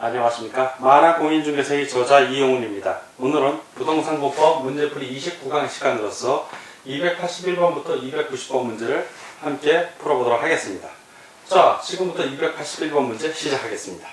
안녕하십니까. 만화공인중개사의 저자 이용훈입니다. 오늘은 부동산공법 문제풀이 29강 시간으로서 281번부터 290번 문제를 함께 풀어보도록 하겠습니다. 자, 지금부터 281번 문제 시작하겠습니다.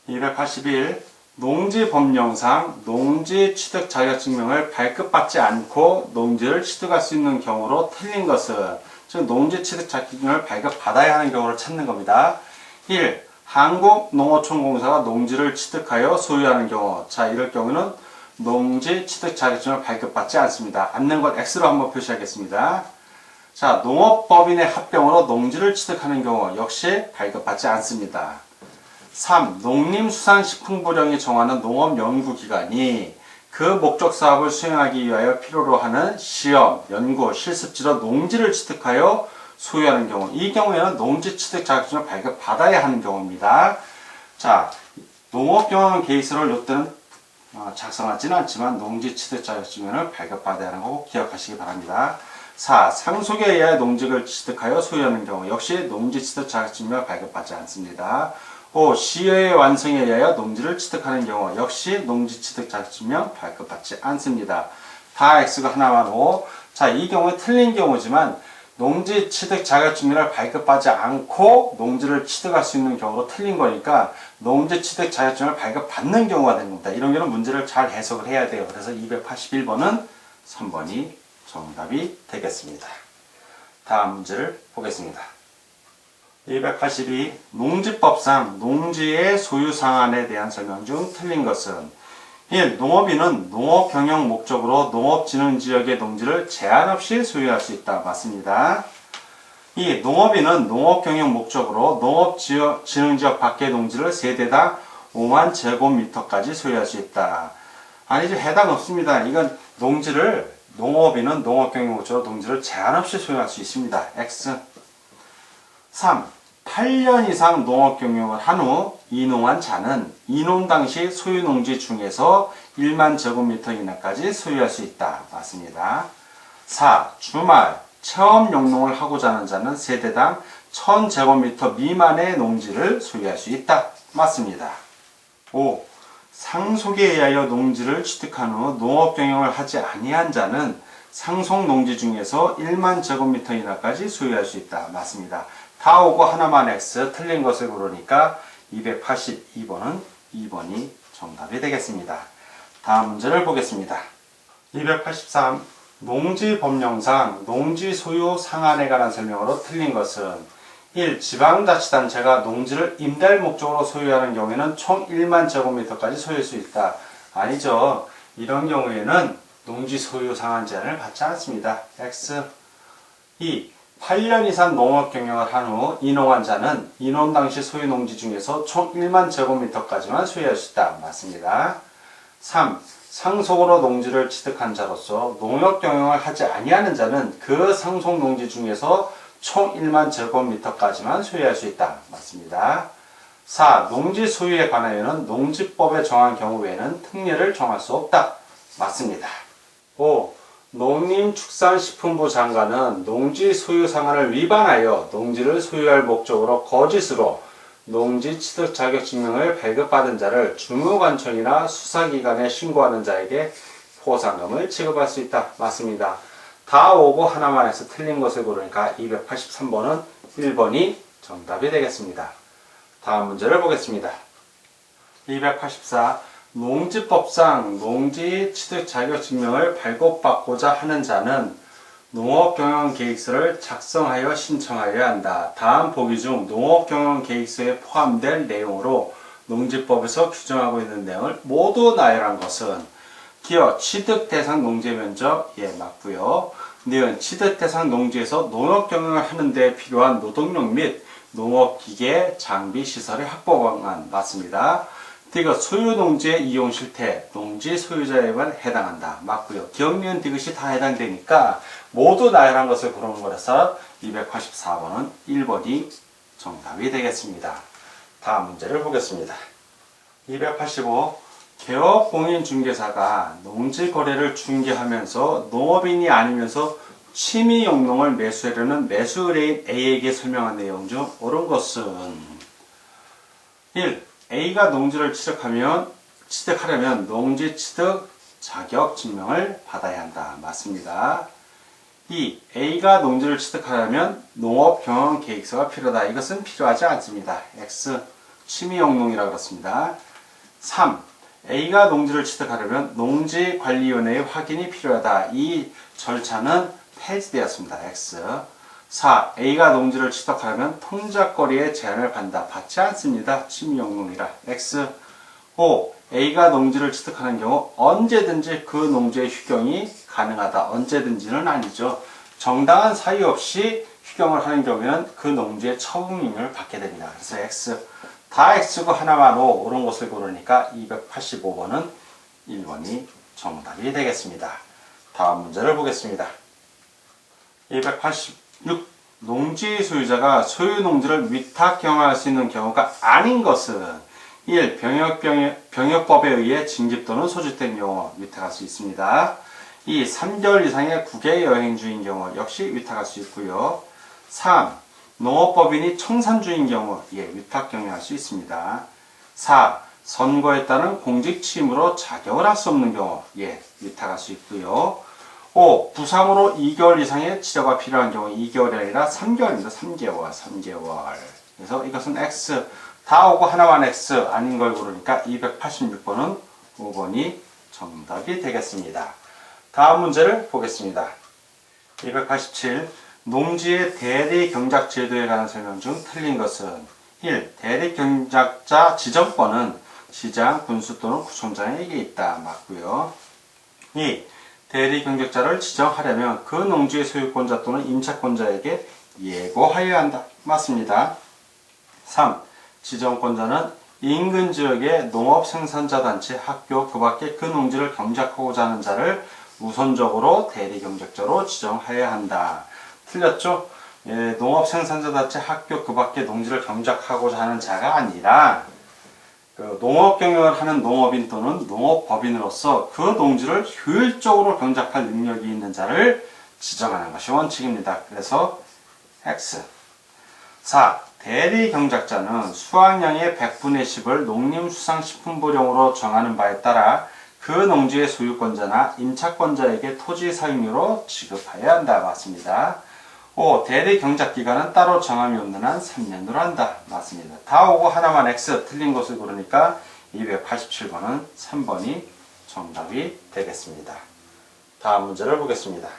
281. 농지법령상 농지 취득 자격증명을 발급받지 않고 농지를 취득할 수 있는 경우로 틀린 것은, 즉 농지 취득 자격증명을 발급받아야 하는 경우를 찾는 겁니다. 1. 한국농어촌공사가 농지를 취득하여 소유하는 경우. 자, 이럴 경우는 농지 취득 자격증을 발급받지 않습니다. 않는 것 X로 한번 표시하겠습니다. 자, 농업법인의 합병으로 농지를 취득하는 경우 역시 발급받지 않습니다. 3. 농림수산식품부령이 정하는 농업연구기관이 그 목적 사업을 수행하기 위하여 필요로 하는 시험, 연구, 실습지로 농지를 취득하여 소유하는 경우. 이 경우에는 농지 취득 자격증을 발급받아야 하는 경우입니다. 자, 농업경영 계획서를 이때는 작성하지는 않지만 농지 취득 자격증을 발급받아야 하는 거 꼭 기억하시기 바랍니다. 4. 상속에 의하여 농지를 취득하여 소유하는 경우 역시 농지 취득 자격증을 발급받지 않습니다. 5. 시효의 완성에 의하여 농지를 취득하는 경우 역시 농지 취득 자격증명 발급받지 않습니다. 다 X가 하나만 5. 자, 이 경우에 틀린 경우지만 농지 취득 자격증명을 발급받지 않고 농지를 취득할 수 있는 경우로 틀린 거니까 농지 취득 자격증을 발급받는 경우가 된 겁니다. 이런 경우는 문제를 잘 해석을 해야 돼요. 그래서 281번은 3번이 정답이 되겠습니다. 다음 문제를 보겠습니다. 282. 농지법상 농지의 소유 상한에 대한 설명 중 틀린 것은 1. 농업인은 농업경영 목적으로 농업진흥지역의 농지를 제한 없이 소유할 수 있다. 맞습니다. 2. 농업인은 농업경영 목적으로 농업진흥지역 밖의 농지를 세대당 5만 제곱미터까지 소유할 수 있다. 아니죠. 해당 없습니다. 이건 농업인은 농업경영 목적으로 농지를 제한 없이 소유할 수 있습니다. X. 3. 8년 이상 농업경영을 한 후 이농한 자는 이농 당시 소유농지 중에서 1만 제곱미터 이내까지 소유할 수 있다. 맞습니다. 4. 주말, 체험 영농을 하고자 하는 자는 세대당 1000제곱미터 미만의 농지를 소유할 수 있다. 맞습니다. 5. 상속에 의하여 농지를 취득한 후 농업경영을 하지 아니한 자는 상속농지 중에서 1만 제곱미터 이내까지 소유할 수 있다. 맞습니다. 다 오고 하나만 X, 틀린 것을 고르니까 282번은 2번이 정답이 되겠습니다. 다음 문제를 보겠습니다. 283. 농지법령상 농지 소유 상한에 관한 설명으로 틀린 것은 1. 지방자치단체가 농지를 임대할 목적으로 소유하는 경우에는 총 1만 제곱미터까지 소유할 수 있다. 아니죠. 이런 경우에는 농지 소유 상한 제한을 받지 않습니다. X. 2. 8년 이상 농업경영을 한 후 이농한 자는 이농 당시 소유농지 중에서 총 1만 제곱미터까지만 소유할 수 있다. 맞습니다. 3. 상속으로 농지를 취득한 자로서 농업경영을 하지 아니하는 자는 그 상속농지 중에서 총 1만 제곱미터까지만 소유할 수 있다. 맞습니다. 4. 농지 소유에 관하여는 농지법에 정한 경우 외에는 특례를 정할 수 없다. 맞습니다. 5. 농림축산식품부 장관은 농지 소유 상한을 위반하여 농지를 소유할 목적으로 거짓으로 농지 취득 자격증명을 발급받은 자를 주무관청이나 수사기관에 신고하는 자에게 포상금을 지급할 수 있다. 맞습니다. 다 오고 하나만 해서 틀린 것을 고르니까 283번은 1번이 정답이 되겠습니다. 다음 문제를 보겠습니다. 284. 농지법상 농지 취득 자격증명을 발급받고자 하는 자는 농업경영계획서를 작성하여 신청하여야 한다. 다음 보기 중 농업경영계획서에 포함된 내용으로 농지법에서 규정하고 있는 내용을 모두 나열한 것은 기어 취득 대상 농지의 면적, 예, 맞고요. 니은 취득 대상 농지에서 농업경영을 하는 데 필요한 노동력 및 농업기계, 장비, 시설의 확보 방안, 맞습니다. 디귿 소유농지의 이용 실태, 농지 소유자에만 해당한다. 맞고요. 기억, 니은, 디귿이 다 해당되니까 모두 나열한 것을 고르는 거라서 284번은 1번이 정답이 되겠습니다. 다음 문제를 보겠습니다. 285. 개업공인중개사가 농지거래를 중개하면서 농업인이 아니면서 취미용농을 매수하려는 매수 의뢰인 A에게 설명한 내용 중 옳은 것은 1. A가 농지를 취득하려면 농지 취득 자격 증명을 받아야 한다. 맞습니다. 2. A가 농지를 취득하려면 농업 경영 계획서가 필요하다. 이것은 필요하지 않습니다. X. 취미용농이라고 그렇습니다. 3. A가 농지를 취득하려면 농지관리위원회의 확인이 필요하다. 이 절차는 폐지되었습니다. X. 4. A가 농지를 취득하려면 통작거리에 제한을 받지 않습니다. 취미용농이라. X. 5. A가 농지를 취득하는 경우 언제든지 그 농지의 휴경이 가능하다. 언제든지는 아니죠. 정당한 사유 없이 휴경을 하는 경우에는 그 농지의 처분임을 받게 됩니다. 그래서 X. 다 X고 하나만 O. 옳은 것을 고르니까 285번은 1번이 정답이 되겠습니다. 다음 문제를 보겠습니다. 286. 농지 소유자가 소유 농지를 위탁 경영할 수 있는 경우가 아닌 것은 1. 병역법에 의해 징집 또는 소집된 경우 위탁할 수 있습니다. 2. 3개월 이상의 국외 여행 중인 경우 역시 위탁할 수 있고요. 3. 농업법인이 청산주인 경우 위탁 경영할 수 있습니다. 4. 선거에 따른 공직 취임으로 자격을 할 수 없는 경우 위탁할 수 있고요. 5. 부상으로 2개월 이상의 치료가 필요한 경우 2개월이 아니라 3개월입니다. 3개월. 그래서 이것은 X. 다 오고 하나만 X 아닌 걸 고르니까 286번은 5번이 정답이 되겠습니다. 다음 문제를 보겠습니다. 287. 농지의 대리경작 제도에 관한 설명 중 틀린 것은 1. 대리경작자 지정권은 시장, 군수 또는 구청장에게 있다. 맞고요. 2. 대리경작자를 지정하려면 그 농지의 소유권자 또는 임차권자에게 예고하여야 한다. 맞습니다. 3. 지정권자는 인근 지역의 농업생산자단체, 학교, 그 밖에 그 농지를 경작하고자 하는 자를 우선적으로 대리경작자로 지정하여야 한다. 틀렸죠? 농업생산자단체, 학교, 그 밖에 농지를 경작하고자 하는 자가 아니라 농업 경영을 하는 농업인 또는 농업법인으로서 그 농지를 효율적으로 경작할 능력이 있는 자를 지정하는 것이 원칙입니다. 그래서 X. 4. 대리경작자는 수확량의 100분의 10을 농림수산식품부령으로 정하는 바에 따라 그 농지의 소유권자나 임차권자에게 토지 사용료로 지급해야 한다. 맞습니다. 5. 대리경작기간은 따로 정함이 없는 한 3년으로 한다. 맞습니다. 다 오고 하나만 X. 틀린 것을 고르니까 287번은 3번이 정답이 되겠습니다. 다음 문제를 보겠습니다.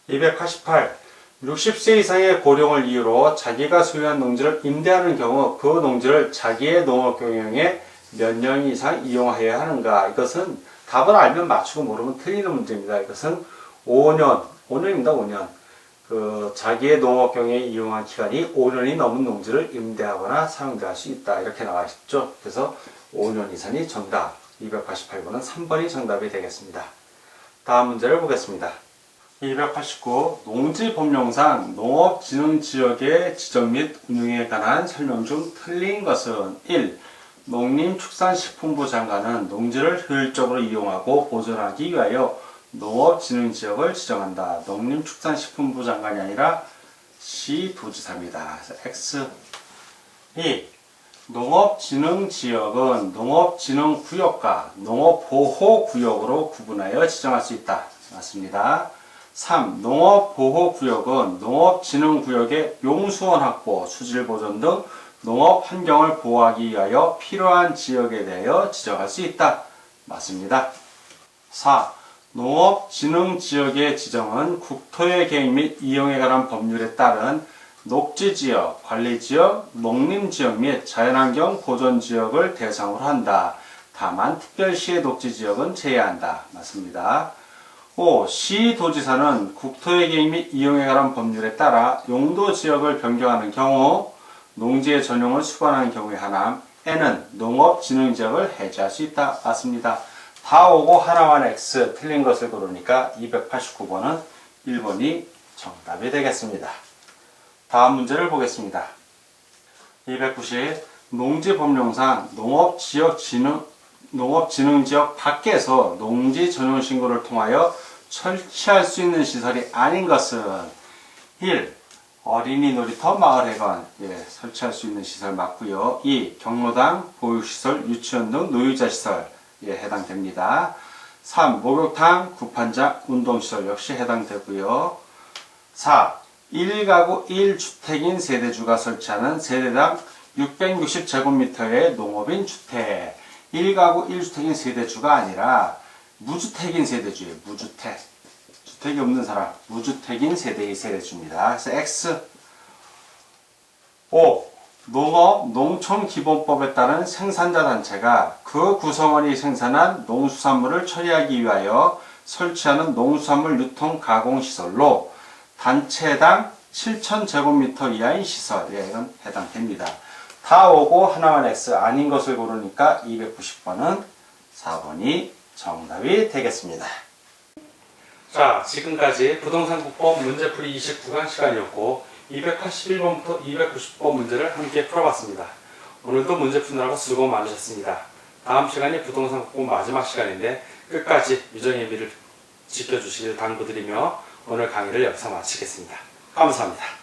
288. 60세 이상의 고령을 이유로 자기가 소유한 농지를 임대하는 경우 그 농지를 자기의 농업 경영에 몇 년 이상 이용해야 하는가? 이것은 답을 알면 맞추고 모르면 틀리는 문제입니다. 이것은 5년입니다. 5년. 자기의 농업 경영에 이용한 기간이 5년이 넘은 농지를 임대하거나 사용할 수 있다. 이렇게 나와 있죠. 그래서 5년 이상이 정답. 288번은 3번이 정답이 되겠습니다. 다음 문제를 보겠습니다. 289. 농지법령상 농업진흥지역의 지정 및 운영에 관한 설명 중 틀린 것은 1. 농림축산식품부 장관은 농지를 효율적으로 이용하고 보존하기 위하여 농업진흥지역을 지정한다. 농림축산식품부 장관이 아니라 시도지사입니다. X. 2. 농업진흥지역은 농업진흥구역과 농업보호구역으로 구분하여 지정할 수 있다. 맞습니다. 3. 농업보호구역은 농업진흥구역의 용수원 확보, 수질보존 등 농업환경을 보호하기 위하여 필요한 지역에 대하여 지정할 수 있다. 맞습니다. 4. 농업진흥지역의 지정은 국토의 계획 및 이용에 관한 법률에 따른 녹지지역, 관리지역, 농림지역 및 자연환경 보존지역을 대상으로 한다. 다만 특별시의 녹지지역은 제외한다. 맞습니다. 5. 시도지사는 국토의 계획 및 이용에 관한 법률에 따라 용도지역을 변경하는 경우 농지의 전용을 수반하는 경우에 한함. N은 농업진흥지역을 해제할 수 있다. 맞습니다. 다 오고 하나만 X. 틀린 것을 고르니까 289번은 1번이 정답이 되겠습니다. 다음 문제를 보겠습니다. 290. 농지법령상 농업진흥지역 밖에서 농지 전용 신고를 통하여 설치할 수 있는 시설이 아닌 것은 1. 어린이 놀이터 마을회관 설치할 수 있는 시설 맞고요. 2. 경로당, 보육시설, 유치원 등 노유자 시설 해당됩니다. 3. 목욕탕, 구판장, 운동시설 역시 해당되고요. 4. 1가구 1주택인 세대주가 설치하는 세대당 660제곱미터의 농업인 주택. 1가구 1주택인 세대주가 아니라 무주택인 세대주예요. 무주택. 주택이 없는 사람. 무주택인 세대의 세대주입니다. 그래서 X. 5. 농업, 농촌기본법에 따른 생산자 단체가 그 구성원이 생산한 농수산물을 처리하기 위하여 설치하는 농수산물 유통 가공시설로 단체당 7,000제곱미터 이하인 시설. 이건 해당됩니다. 다 오고 하나만 X 아닌 것을 고르니까 290번은 4번이 정답이 되겠습니다. 자, 지금까지 부동산국법 문제풀이 29강 시간이었고 281번부터 290번 문제를 함께 풀어봤습니다. 오늘도 문제 푸느라고 수고 많으셨습니다. 다음 시간이 부동산국법 마지막 시간인데 끝까지 유정의 미를 지켜주시길 당부드리며 오늘 강의를 여기서 마치겠습니다. 감사합니다.